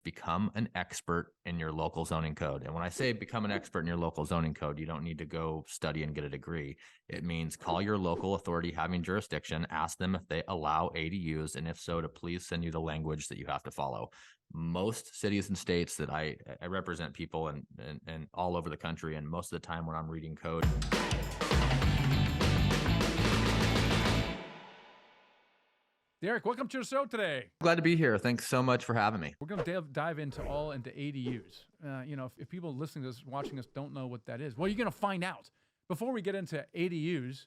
become an expert in your local zoning code. And when I say become an expert in your local zoning code, you don't need to go study and get a degree. It means call your local authority having jurisdiction, ask them if they allow ADUs, and if so, to please send you the language that you have to follow. Most cities and states that I represent people and all over the country, and most of the time when I'm reading code. Derek, welcome to the show today. Glad to be here. Thanks so much for having me. We're going to dive into ADUs. If people listening to this, watching us, don't know what that is, well, you're going to find out. Before we get into ADUs,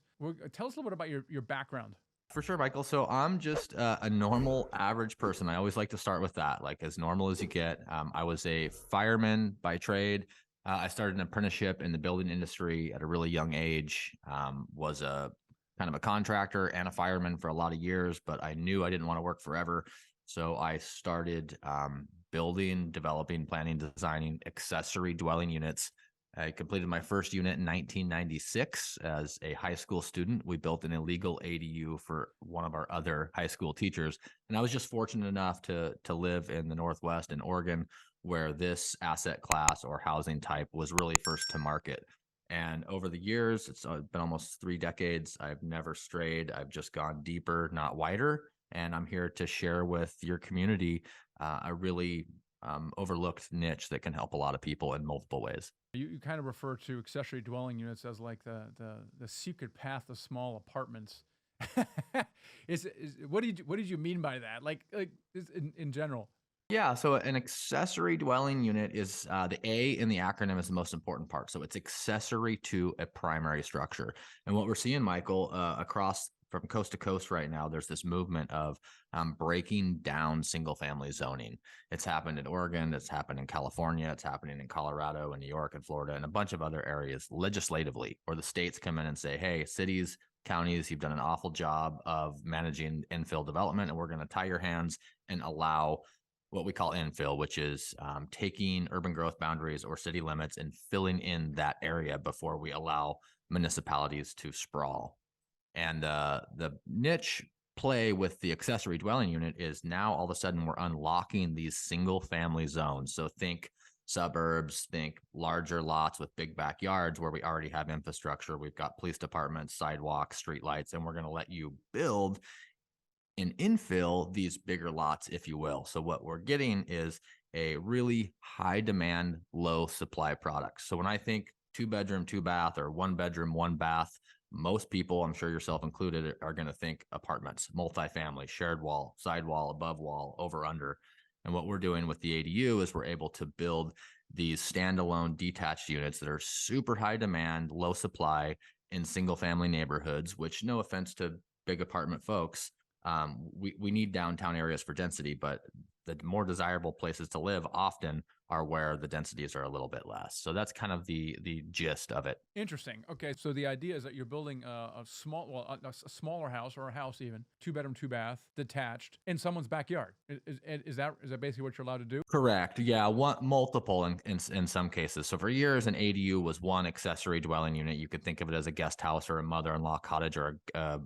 tell us a little bit about your background. For sure, Michael. So I'm just a normal, average person. I always like to start with that, like as normal as you get. I was a fireman by trade. I started an apprenticeship in the building industry at a really young age. Was a kind of a contractor and a fireman for a lot of years, but I knew I didn't want to work forever. So I started building, developing, planning, designing accessory dwelling units. I completed my first unit in 1996 as a high school student. We built an illegal ADU for one of our other high school teachers. And I was just fortunate enough to live in the Northwest in Oregon, where this asset class or housing type was really first to market. And over the years, it's been almost 3 decades. I've never strayed. I've just gone deeper, not wider. And I'm here to share with your community a really overlooked niche that can help a lot of people in multiple ways. You kind of refer to accessory dwelling units as like the secret path of small apartments. What did you mean by that? Like in general? Yeah, so an accessory dwelling unit is the A in the acronym is the most important part. So it's accessory to a primary structure. And what we're seeing, Michael, across from coast to coast right now, there's this movement of breaking down single family zoning. It's happened in Oregon, it's happened in California, it's happening in Colorado and New York and Florida and a bunch of other areas legislatively, where the states come in and say, hey, cities, counties, you've done an awful job of managing infill development, and we're going to tie your hands and allow what we call infill, which is taking urban growth boundaries or city limits and filling in that area before we allow municipalities to sprawl. And the niche play with the accessory dwelling unit is now all of a sudden we're unlocking these single family zones. So think suburbs, think larger lots with big backyards where we already have infrastructure. We've got police departments, sidewalks, streetlights, and we're going to let you build and infill these bigger lots, if you will. So what we're getting is a really high demand, low supply product. So when I think 2-bedroom, 2-bath, or 1-bedroom, 1-bath, most people, I'm sure yourself included, are going to think apartments, multifamily, shared wall, sidewall, above wall, over, under. And what we're doing with the ADU is we're able to build these standalone detached units that are super high demand, low supply in single family neighborhoods, which, no offense to big apartment folks, we need downtown areas for density, but the more desirable places to live often are where the densities are a little bit less. So that's kind of the gist of it. Interesting. Okay, so the idea is that you're building a smaller house, or a house even, 2-bedroom, 2-bath, detached, in someone's backyard. Is that basically what you're allowed to do? Correct. Yeah, multiple in some cases. So for years, an ADU was one accessory dwelling unit. You could think of it as a guest house or a mother-in-law cottage or a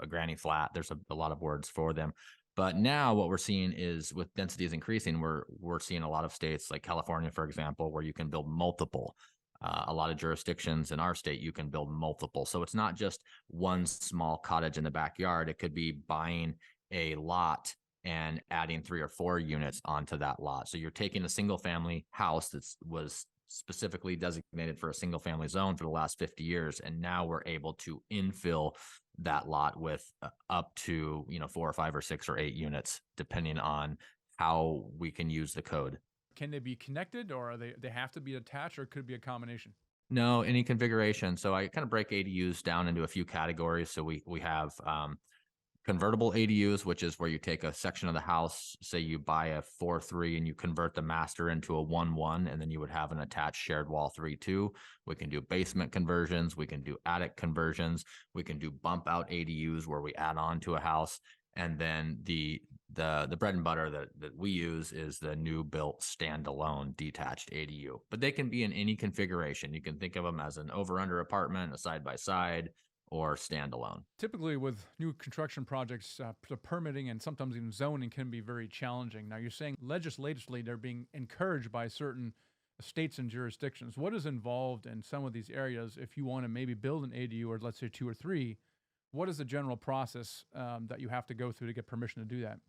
granny flat. There's a lot of words for them. But now what we're seeing is, with densities increasing, we're seeing a lot of states like California, for example, where you can build multiple. A lot of jurisdictions in our state, you can build multiple. So it's not just one small cottage in the backyard. It could be buying a lot and adding 3 or 4 units onto that lot. So you're taking a single family house that was specifically designated for a single family zone for the last 50 years. And now we're able to infill that lot with up to 4 or 5 or 6 or 8 units, depending on how we can use the code. Can they be connected, or they have to be attached, or could it be a combination? No, any configuration. So I kind of break ADUs down into a few categories. So we have convertible ADUs, which is where you take a section of the house, say you buy a 4-3 and you convert the master into a 1-1, and then you would have an attached shared wall 3-2. We can do basement conversions. We can do attic conversions. We can do bump out ADUs where we add on to a house. And then the bread and butter that we use is the new built standalone detached ADU, but they can be in any configuration. You can think of them as an over under apartment, a side by side, or standalone. Typically, with new construction projects, the permitting and sometimes even zoning can be very challenging. Now, you're saying legislatively they're being encouraged by certain states and jurisdictions. What is involved in some of these areas if you want to maybe build an ADU or let's say two or three? What is the general process that you have to go through to get permission to do that?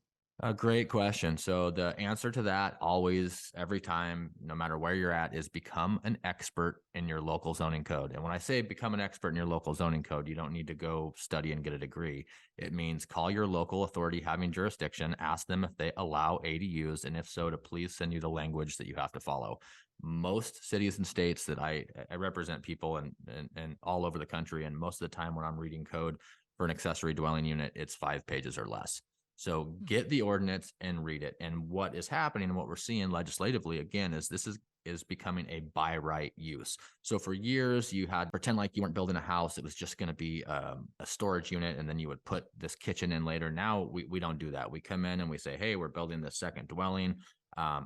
A great question. So the answer to that always, every time, no matter where you're at, is become an expert in your local zoning code. And when I say become an expert in your local zoning code, you don't need to go study and get a degree. It means call your local authority having jurisdiction, ask them if they allow ADUs, and if so, to please send you the language that you have to follow. Most cities and states that I represent people and all over the country, and most of the time when I'm reading code for an accessory dwelling unit, it's 5 pages or less. So Hmm. get the ordinance and read it. And what is happening and what we're seeing legislatively again is this is becoming a by right use. So for years you had pretend like you weren't building a house; it was just going to be a storage unit, and then you would put this kitchen in later. Now we don't do that. We come in and we say, hey, we're building this second dwelling.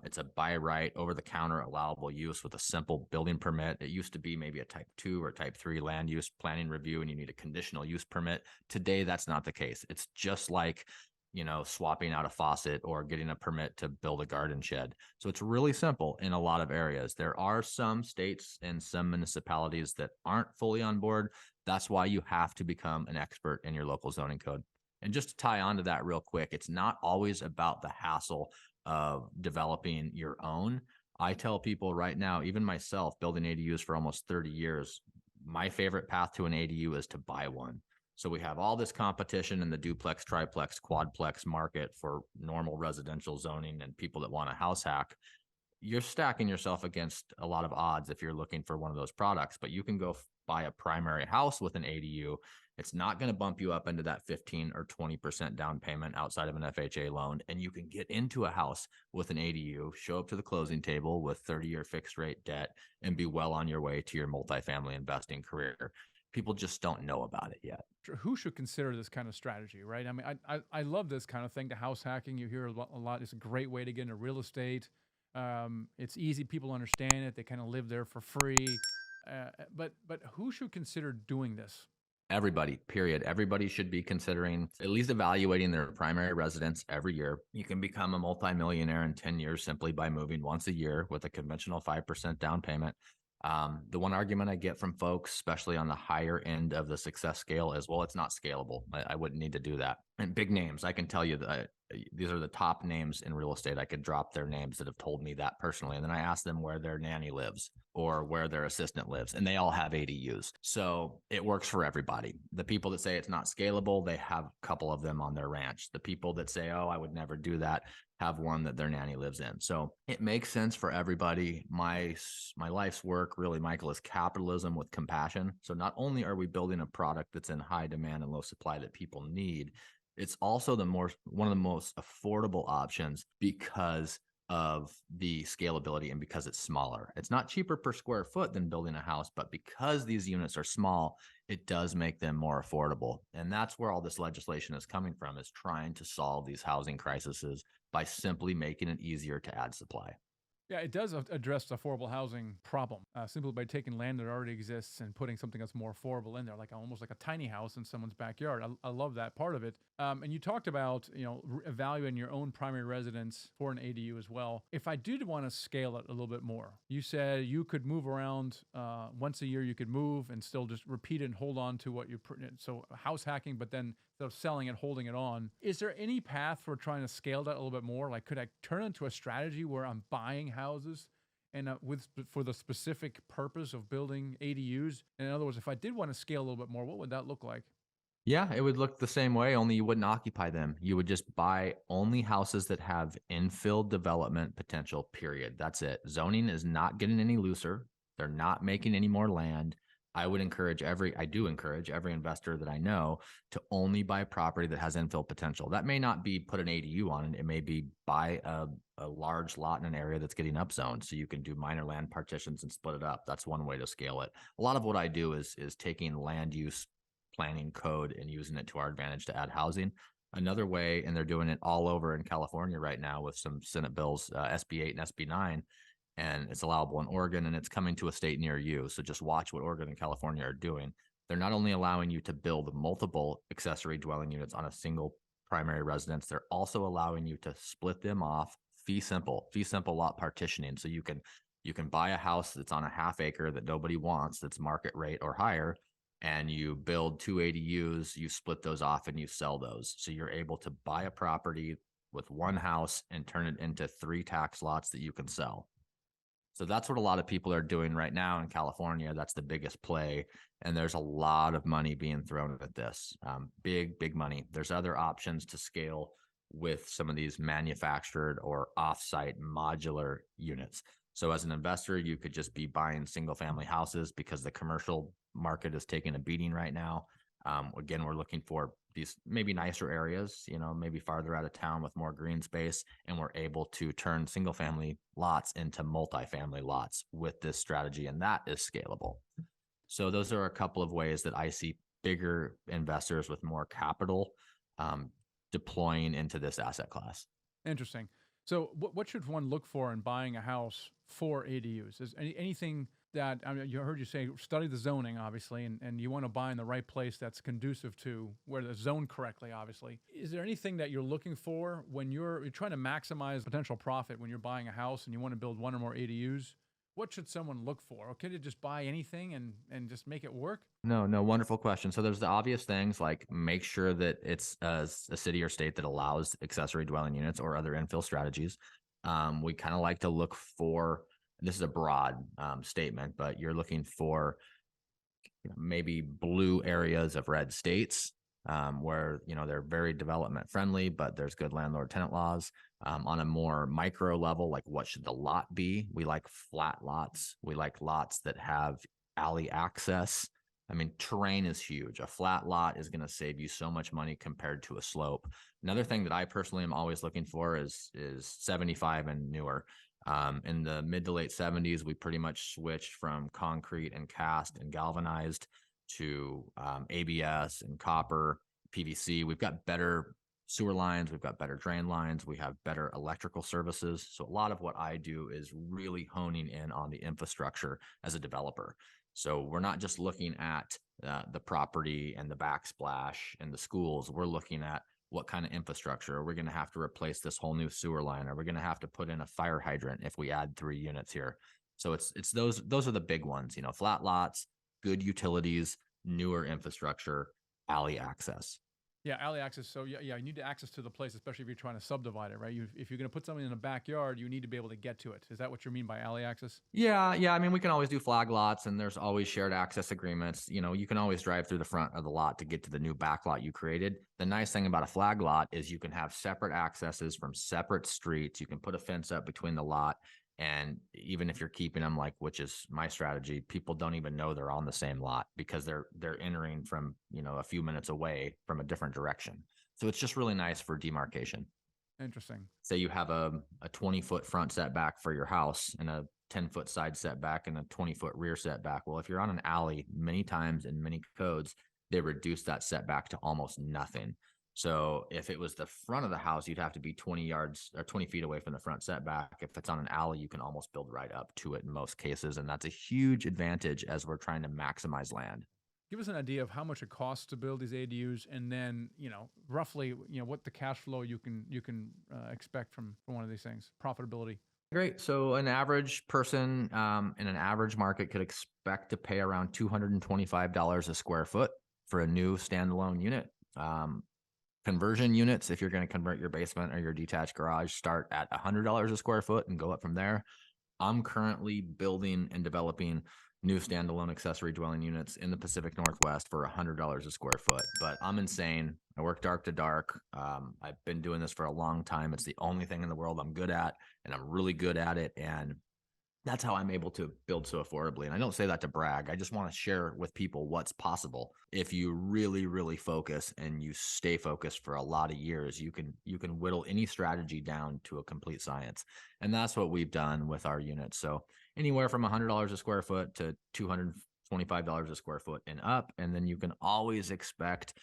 It's a by right, over the counter allowable use with a simple building permit. It used to be maybe a type 2 or type 3 land use planning review, and you need a conditional use permit. Today, that's not the case. It's just like swapping out a faucet or getting a permit to build a garden shed. So it's really simple in a lot of areas. There are some states and some municipalities that aren't fully on board. That's why you have to become an expert in your local zoning code. And just to tie on to that real quick, it's not always about the hassle of developing your own. I tell people right now, even myself, building ADUs for almost 30 years, my favorite path to an ADU is to buy one. So we have all this competition in the duplex, triplex, quadplex market for normal residential zoning and people that want a house hack. You're stacking yourself against a lot of odds if you're looking for one of those products, but you can go buy a primary house with an ADU. It's not going to bump you up into that 15 or 20% down payment outside of an FHA loan. And you can get into a house with an ADU, show up to the closing table with 30-year fixed rate debt, and be well on your way to your multifamily investing career. People just don't know about it yet. Who should consider this kind of strategy, right? I mean, I love this kind of thing. The house hacking, you hear a lot. It's a great way to get into real estate. It's easy. People understand it. They kind of live there for free. But who should consider doing this? Everybody, period. Everybody should be considering at least evaluating their primary residence every year. You can become a multimillionaire in 10 years simply by moving once a year with a conventional 5% down payment. The one argument I get from folks, especially on the higher end of the success scale, is, well, it's not scalable. I wouldn't need to do that. And big names, I can tell you that these are the top names in real estate. I could drop their names that have told me that personally. And then I ask them where their nanny lives or where their assistant lives, and they all have ADUs. So it works for everybody. The people that say it's not scalable, they have a couple of them on their ranch. The people that say, oh, I would never do that, have one that their nanny lives in. So it makes sense for everybody. My life's work really, Michael, is capitalism with compassion. So not only are we building a product that's in high demand and low supply that people need, it's also one of the most affordable options because of the scalability and because it's smaller. It's not cheaper per square foot than building a house, but because these units are small, it does make them more affordable. And that's where all this legislation is coming from, is trying to solve these housing crises by simply making it easier to add supply. Yeah, it does address the affordable housing problem simply by taking land that already exists and putting something that's more affordable in there, like almost like a tiny house in someone's backyard. I love that part of it. And you talked about evaluating your own primary residence for an ADU as well. If I did want to scale it a little bit more, you said you could move around once a year. You could move and still just repeat it and hold on to what you so house hacking, but then instead of selling it, holding it on. Is there any path for trying to scale that a little bit more? Like, could I turn it into a strategy where I'm buying houses and for the specific purpose of building ADUs? In other words, if I did want to scale a little bit more, what would that look like? Yeah, it would look the same way, only you wouldn't occupy them. You would just buy only houses that have infill development potential, period. That's it. Zoning is not getting any looser. They're not making any more land. I do encourage every investor that I know to only buy property that has infill potential. That may not be put an ADU on it. It may be buy a large lot in an area that's getting upzoned. So you can do minor land partitions and split it up. That's one way to scale it. A lot of what I do is taking land use planning code and using it to our advantage to add housing. Another way, and they're doing it all over in California right now with some Senate bills, SB 8 and SB 9, and it's allowable in Oregon, and it's coming to a state near you. So just watch what Oregon and California are doing. they're not only allowing you to build multiple accessory dwelling units on a single primary residence, they're also allowing you to split them off fee simple lot partitioning. So you can buy a house that's on a half acre that nobody wants, that's market rate or higher, and you build 2 ADUs, you split those off and you sell those. So you're able to buy a property with one house and turn it into 3 tax lots that you can sell. So that's what a lot of people are doing right now in California. That's the biggest play. And there's a lot of money being thrown at this. Big money. There's other options to scale with some of these manufactured or offsite modular units. So as an investor, you could just be buying single family houses because the commercial market is taking a beating right now. Again, we're looking for these maybe nicer areas, maybe farther out of town with more green space. And we're able to turn single family lots into multifamily lots with this strategy. And that is scalable. So those are a couple of ways that I see bigger investors with more capital deploying into this asset class. Interesting. So what should one look for in buying a house for ADUs? Is anything that, I mean, you heard you say, study the zoning, obviously, and you want to buy in the right place that's conducive to where they're zoned correctly, obviously. Is there anything that you're looking for when you're trying to maximize potential profit when you're buying a house and you want to build one or more ADUs? What should someone look for? Or can you just buy anything and just make it work? No, wonderful question. So there's the obvious things like make sure that it's a city or state that allows accessory dwelling units or other infill strategies. We kind of like to look for, this is a broad statement, but you're looking for maybe blue areas of red states where they're very development friendly, but there's good landlord tenant laws. On a more micro level, like what should the lot be? We like flat lots. We like lots that have alley access. I mean, terrain is huge. A flat lot is going to save you so much money compared to a slope. Another thing that I personally am always looking for is 75 and newer. In the mid to late 70s, we pretty much switched from concrete and cast and galvanized to ABS and copper, PVC. We've got better sewer lines, we've got better drain lines, we have better electrical services. So a lot of what I do is really honing in on the infrastructure as a developer. So we're not just looking at the property and the backsplash and the schools. We're looking at what kind of infrastructure. Are we going to have to replace this whole new sewer line? Are we going to have to put in a fire hydrant if we add 3 units here? So it's those are the big ones, flat lots, good utilities, newer infrastructure, alley access. Yeah, alley access. So yeah, you need access to the place, especially if you're trying to subdivide it, right? If you're going to put something in a backyard, you need to be able to get to it. Is that what you mean by alley access? Yeah. I mean, we can always do flag lots, and there's always shared access agreements. You can always drive through the front of the lot to get to the new back lot you created. The nice thing about a flag lot is you can have separate accesses from separate streets. You can put a fence up between the lot. And even if you're keeping them, like, which is my strategy, people don't even know they're on the same lot because they're entering from, a few minutes away from a different direction. So it's just really nice for demarcation. Interesting. Say you have a 20-foot front setback for your house and a 10-foot side setback and a 20-foot rear setback. Well, if you're on an alley, many times in many codes, they reduce that setback to almost nothing. So if it was the front of the house, you'd have to be 20 yards or 20 feet away from the front setback. If it's on an alley, you can almost build right up to it in most cases. And that's a huge advantage as we're trying to maximize land. Give us an idea of how much it costs to build these ADUs, and then roughly what the cash flow you can expect from one of these things, profitability. Great. So an average person in an average market could expect to pay around $225 a square foot for a new standalone unit. Conversion units, if you're going to convert your basement or your detached garage, start at $100 a square foot and go up from there. I'm currently building and developing new standalone accessory dwelling units in the Pacific Northwest for $100 a square foot. But I'm insane. I work dark to dark. I've been doing this for a long time. It's the only thing in the world I'm good at, and I'm really good at it. And that's how I'm able to build so affordably. And I don't say that to brag. I just want to share with people what's possible. If you really, really focus and you stay focused for a lot of years, you can whittle any strategy down to a complete science. And that's what we've done with our units. So anywhere from $100 a square foot to $225 a square foot and up. And then you can always expect,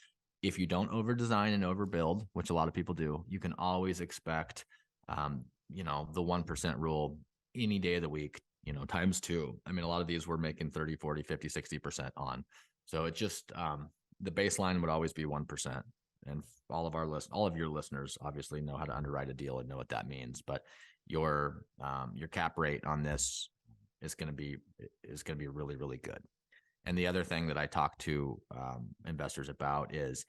if you don't over design and overbuild, which a lot of people do, you can always expect, the 1% rule any day of the week, times two. I mean, a lot of these we're making 30, 40, 50, 60% on. So it just, the baseline would always be 1%. And all of your listeners obviously know how to underwrite a deal and know what that means. But your cap rate on this is going to be really, really good. And the other thing that I talk to investors about is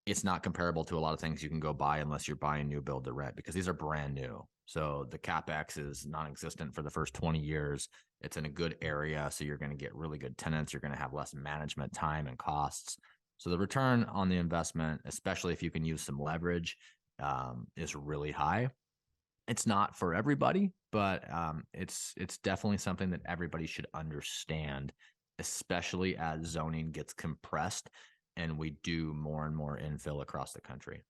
it's not comparable to a lot of things you can go buy unless you're buying new build to rent, because these are brand new. So the CapEx is non-existent for the first 20 years. It's in a good area. So you're going to get really good tenants. You're going to have less management time and costs. So the return on the investment, especially if you can use some leverage, is really high. It's not for everybody, but it's definitely something that everybody should understand, especially as zoning gets compressed and we do more and more infill across the country.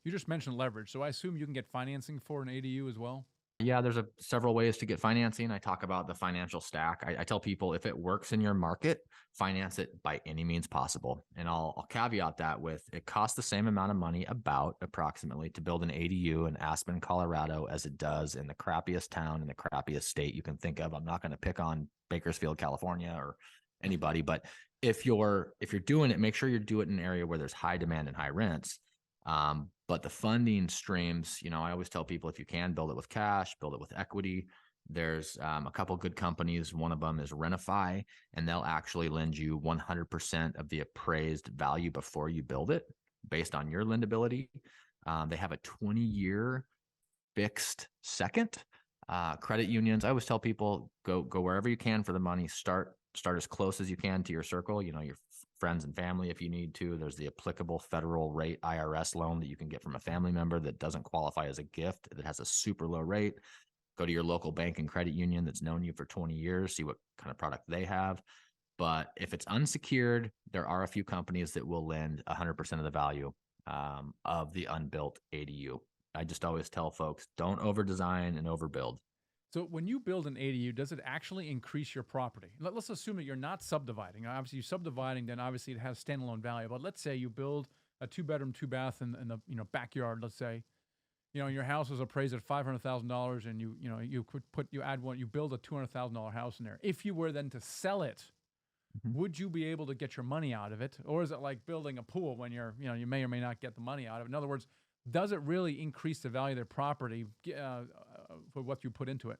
You just mentioned leverage, so I assume you can get financing for an ADU as well. Yeah, there's several ways to get financing. I talk about the financial stack. I tell people if it works in your market, finance it by any means possible. And I'll caveat that with it costs the same amount of money, about approximately, to build an ADU in Aspen, Colorado, as it does in the crappiest town in the crappiest state you can think of. I'm not going to pick on Bakersfield, California, or anybody, but if you're doing it, make sure you do it in an area where there's high demand and high rents. But the funding streams, I always tell people, if you can, build it with cash, build it with equity. There's a couple good companies. One of them is Renify, and they'll actually lend you 100% of the appraised value before you build it based on your lendability. They have a 20-year fixed second. Credit unions, I always tell people, go wherever you can for the money. Start as close as you can to your circle, your friends and family if you need to. There's the applicable federal rate IRS loan that you can get from a family member that doesn't qualify as a gift, that has a super low rate. Go to your local bank and credit union that's known you for 20 years, see what kind of product they have. But if it's unsecured, there are a few companies that will lend 100% of the value of the unbuilt ADU. I just always tell folks, don't over design and overbuild. So when you build an ADU, does it actually increase your property? Let's assume that you're not subdividing. Obviously, you're subdividing, then obviously it has standalone value. But let's say you build a 2-bedroom, 2-bath in the backyard. Let's say, your house is appraised at $500,000, and you build a $200,000 house in there. If you were then to sell it, would you be able to get your money out of it, or is it like building a pool when you may or may not get the money out of it? In other words, does it really increase the value of their property for what you put into it?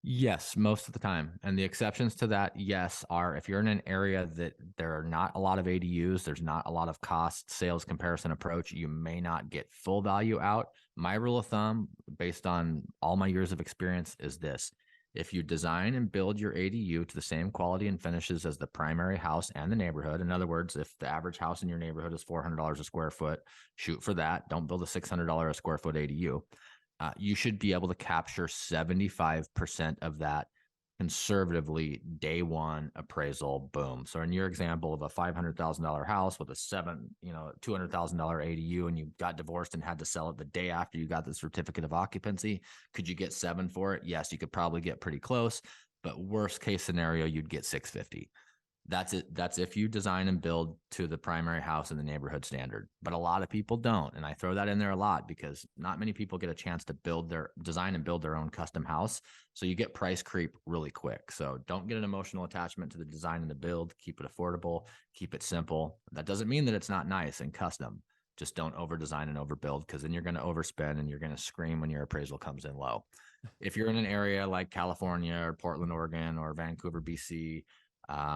Yes, most of the time. And the exceptions to that, yes, are if you're in an area that there are not a lot of ADUs, there's not a lot of cost sales comparison approach, you may not get full value out. My rule of thumb, based on all my years of experience, is this. If you design and build your ADU to the same quality and finishes as the primary house and the neighborhood, in other words, if the average house in your neighborhood is $400 a square foot, shoot for that. Don't build a $600 a square foot ADU. You should be able to capture 75% of that conservatively day one appraisal. Boom. So in your example of a $500,000 house with a $200,000 ADU, and you got divorced and had to sell it the day after you got the certificate of occupancy, could you get 7 for it? Yes, you could probably get pretty close, but worst case scenario, you'd get 650. That's it. That's if you design and build to the primary house in the neighborhood standard. But a lot of people don't. And I throw that in there a lot because not many people get a chance to design and build their own custom house. So you get price creep really quick. So don't get an emotional attachment to the design and the build. Keep it affordable, keep it simple. That doesn't mean that it's not nice and custom. Just don't over design and overbuild, because then you're going to overspend and you're going to scream when your appraisal comes in low. If you're in an area like California or Portland, Oregon, or Vancouver, BC,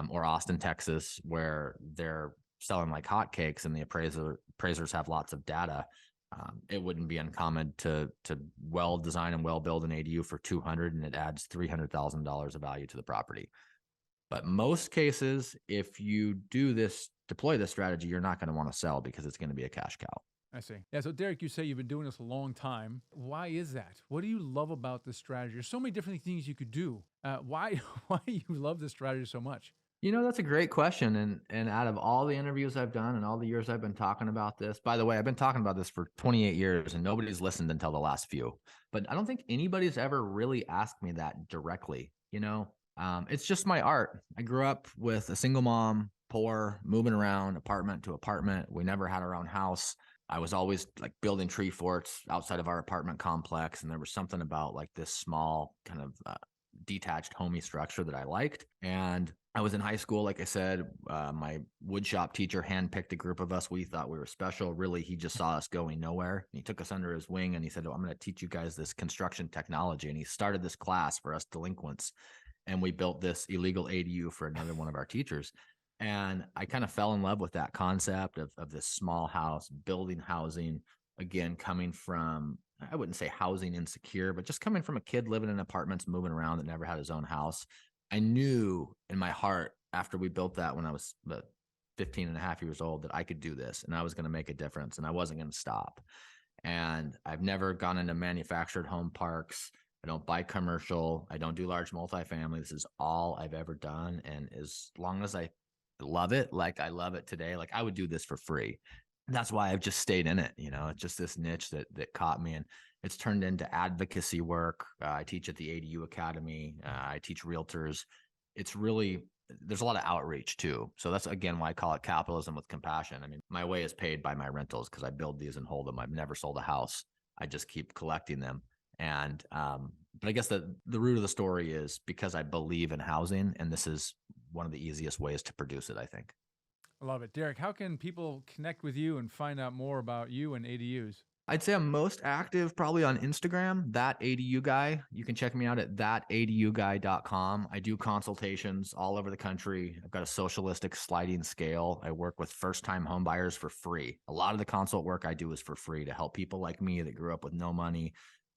or Austin, Texas, where they're selling like hotcakes and the appraisers have lots of data, it wouldn't be uncommon to well design and well build an ADU for $200,000 and it adds $300,000 of value to the property. But most cases, if you deploy this strategy, you're not going to want to sell because it's going to be a cash cow. I see. Yeah. So Derek, you say you've been doing this a long time. Why is that? What do you love about this strategy? There's so many different things you could do. Why do you love this strategy so much? That's a great question. And out of all the interviews I've done and all the years I've been talking about this, by the way, I've been talking about this for 28 years and nobody's listened until the last few. But I don't think anybody's ever really asked me that directly. It's just my art. I grew up with a single mom, poor, moving around apartment to apartment. We never had our own house. I was always like building tree forts outside of our apartment complex. And there was something about like this small kind of detached homey structure that I liked. And I was in high school, like I said, my woodshop teacher handpicked a group of us. We thought we were special. Really, he just saw us going nowhere. He took us under his wing and he said, "Oh, I'm going to teach you guys this construction technology." And he started this class for us delinquents. And we built this illegal ADU for another one of our teachers. And I kind of fell in love with that concept of this small house, building housing, again, coming from, I wouldn't say housing insecure, but just coming from a kid living in apartments, moving around that never had his own house. I knew in my heart after we built that when I was 15 and a half years old that I could do this and I was going to make a difference and I wasn't going to stop. And I've never gone into manufactured home parks. I don't buy commercial. I don't do large multifamily. This is all I've ever done. And as long as I love it, like I love it today, like I would do this for free. And that's why I've just stayed in it. It's just this niche that caught me, and it's turned into advocacy work. I teach at the ADU Academy. I teach realtors. It's really, there's a lot of outreach too. So that's again why I call it capitalism with compassion. I mean, my way is paid by my rentals because I build these and hold them. I've never sold a house. I just keep collecting them. And but I guess the root of the story is because I believe in housing, and this is one of the easiest ways to produce it, I think. I love it. Derek, how can people connect with you and find out more about you and ADUs? I'd say I'm most active probably on Instagram, that ADU guy. You can check me out at thataduguy.com. I do consultations all over the country. I've got a socialistic sliding scale. I work with first-time home buyers for free. A lot of the consult work I do is for free to help people like me that grew up with no money.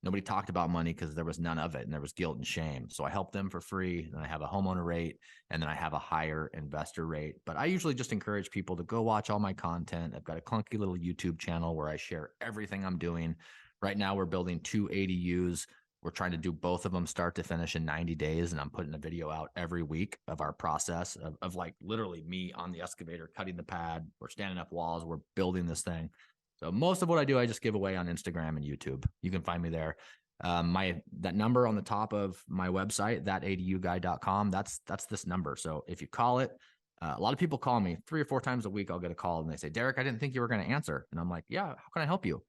Nobody talked about money because there was none of it and there was guilt and shame. So I help them for free. And I have a homeowner rate and then I have a higher investor rate. But I usually just encourage people to go watch all my content. I've got a clunky little YouTube channel where I share everything I'm doing. Right now, we're building 2 ADUs. We're trying to do both of them start to finish in 90 days. And I'm putting a video out every week of our process of like literally me on the excavator, cutting the pad. We're standing up walls. We're building this thing. So most of what I do, I just give away on Instagram and YouTube. You can find me there. That number on the top of my website, thataduguy.com, that's this number. So if you call it, a lot of people call me 3 or 4 times a week. I'll get a call and they say, "Derek, I didn't think you were going to answer." And I'm like, "Yeah, how can I help you?"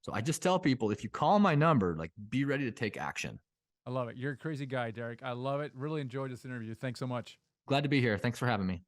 So I just tell people, if you call my number, like be ready to take action. I love it. You're a crazy guy, Derek. I love it. Really enjoyed this interview. Thanks so much. Glad to be here. Thanks for having me.